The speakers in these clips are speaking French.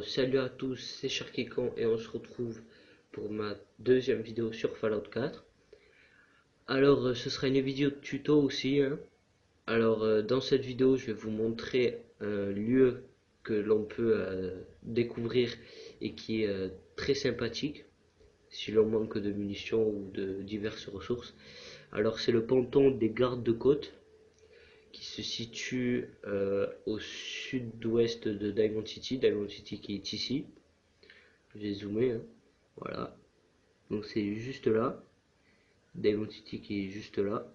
Salut à tous, c'est Sharkicon et on se retrouve pour ma deuxième vidéo sur Fallout 4. Ce sera une vidéo de tuto aussi, hein. Dans cette vidéo, je vais vous montrer un lieu que l'on peut découvrir et qui est très sympathique si l'on manque de munitions ou de diverses ressources. C'est le ponton des gardes de côte qui se situe au sud-ouest de Diamond City qui est ici. Je vais zoomer, hein. Voilà, donc c'est juste là, Diamond City qui est juste là,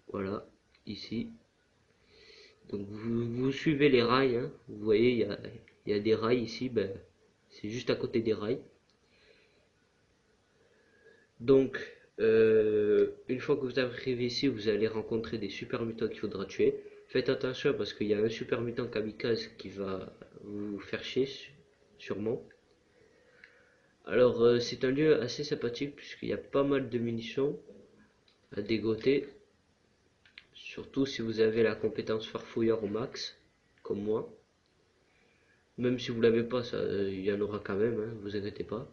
voilà, ici. Donc vous suivez les rails, hein. Vous voyez, il y a des rails ici, c'est juste à côté des rails. Donc, une fois que vous arrivez ici, vous allez rencontrer des super mutants qu'il faudra tuer. Faites attention parce qu'il y a un super mutant kamikaze qui va vous faire chier, sûrement. C'est un lieu assez sympathique puisqu'il y a pas mal de munitions à dégoter. Surtout si vous avez la compétence farfouilleur au max, comme moi. Même si vous l'avez pas, il y en aura quand même, hein, vous inquiétez pas.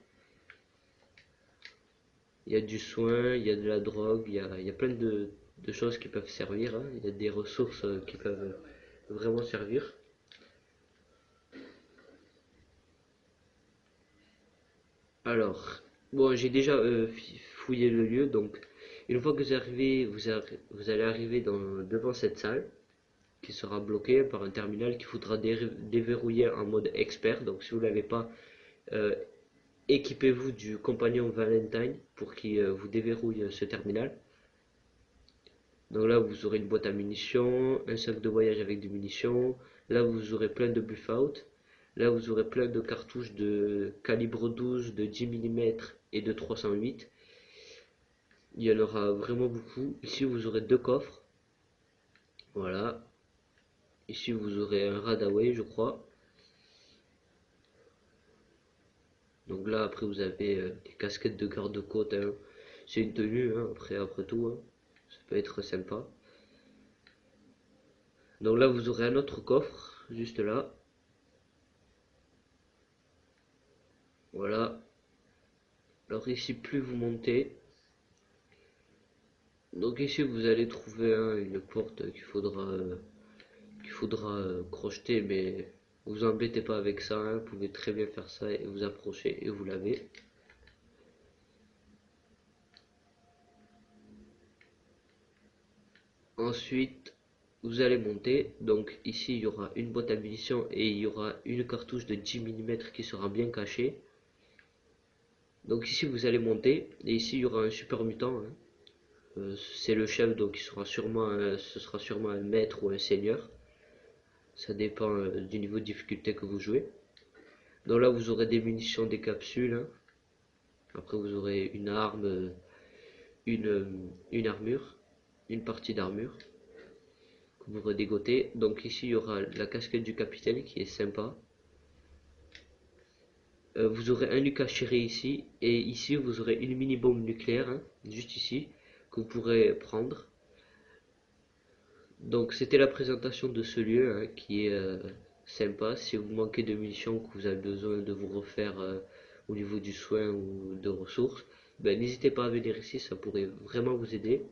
Il y a du soin, il y a de la drogue, il y a plein de choses qui peuvent servir, hein. Il y a des ressources qui peuvent vraiment servir. Alors, bon, j'ai déjà fouillé le lieu, donc une fois que vous arrivez, vous allez arriver devant cette salle qui sera bloquée par un terminal qu'il faudra déverrouiller en mode expert. Donc si vous ne l'avez pas, euh, équipez-vous du compagnon Valentine pour qu'il vous déverrouille ce terminal. Donc là vous aurez une boîte à munitions, un sac de voyage avec des munitions, là vous aurez plein de buff-out, là vous aurez plein de cartouches de calibre 12, de 10 mm et de 308. Il y en aura vraiment beaucoup. Ici vous aurez deux coffres, voilà. Ici vous aurez un Radaway je crois. Donc là après vous avez des casquettes de garde-côte, hein. C'est une tenue, hein, après tout, hein. Ça peut être sympa. Donc là vous aurez un autre coffre juste là, voilà. Alors ici plus vous montez, donc ici vous allez trouver, hein, une porte qu'il faudra crocheter, mais vous embêtez pas avec ça, hein. Vous pouvez très bien faire ça et vous approcher et vous l'avez. Ensuite vous allez monter, donc ici il y aura une boîte à munitions et il y aura une cartouche de 10 mm qui sera bien cachée. Donc ici vous allez monter et ici il y aura un super mutant, hein. C'est le chef, donc ce sera sûrement un maître ou un seigneur. Ça dépend du niveau de difficulté que vous jouez. Donc là vous aurez des munitions, des capsules, hein. Après vous aurez une arme, une armure, une partie d'armure que vous pourrez dégoter. Donc ici il y aura la casquette du capitaine qui est sympa. Vous aurez un Lucas Chéré ici, et ici vous aurez une mini bombe nucléaire, hein, juste ici, que vous pourrez prendre. Donc c'était la présentation de ce lieu, hein, qui est sympa. Si vous manquez de munitions, que vous avez besoin de vous refaire au niveau du soin ou de ressources, n'hésitez pas à venir ici, ça pourrait vraiment vous aider.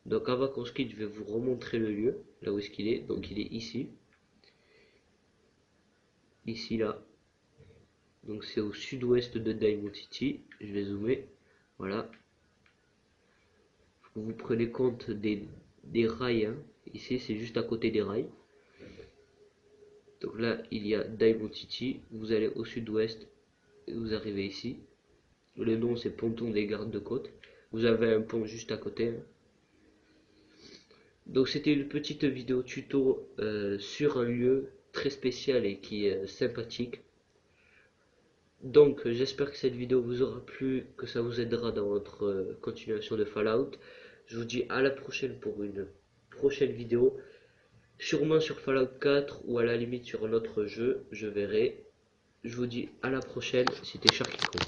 Donc avant qu'on se quitte, je vais vous remontrer le lieu, là où est-ce qu'il est. Donc il est ici, ici là. Donc c'est au sud-ouest de Diamond City. Je vais zoomer, voilà. Vous prenez compte des rails, hein. Ici c'est juste à côté des rails. Donc là il y a Diamond City, vous allez au sud-ouest et vous arrivez ici. Le nom c'est Ponton des gardes de côte. Vous avez un pont juste à côté, hein. Donc c'était une petite vidéo tuto sur un lieu très spécial et qui est sympathique. Donc j'espère que cette vidéo vous aura plu, que ça vous aidera dans votre continuation de Fallout. Je vous dis à la prochaine pour une prochaine vidéo. Sûrement sur Fallout 4 ou à la limite sur un autre jeu, je verrai. Je vous dis à la prochaine, c'était Sharkicon.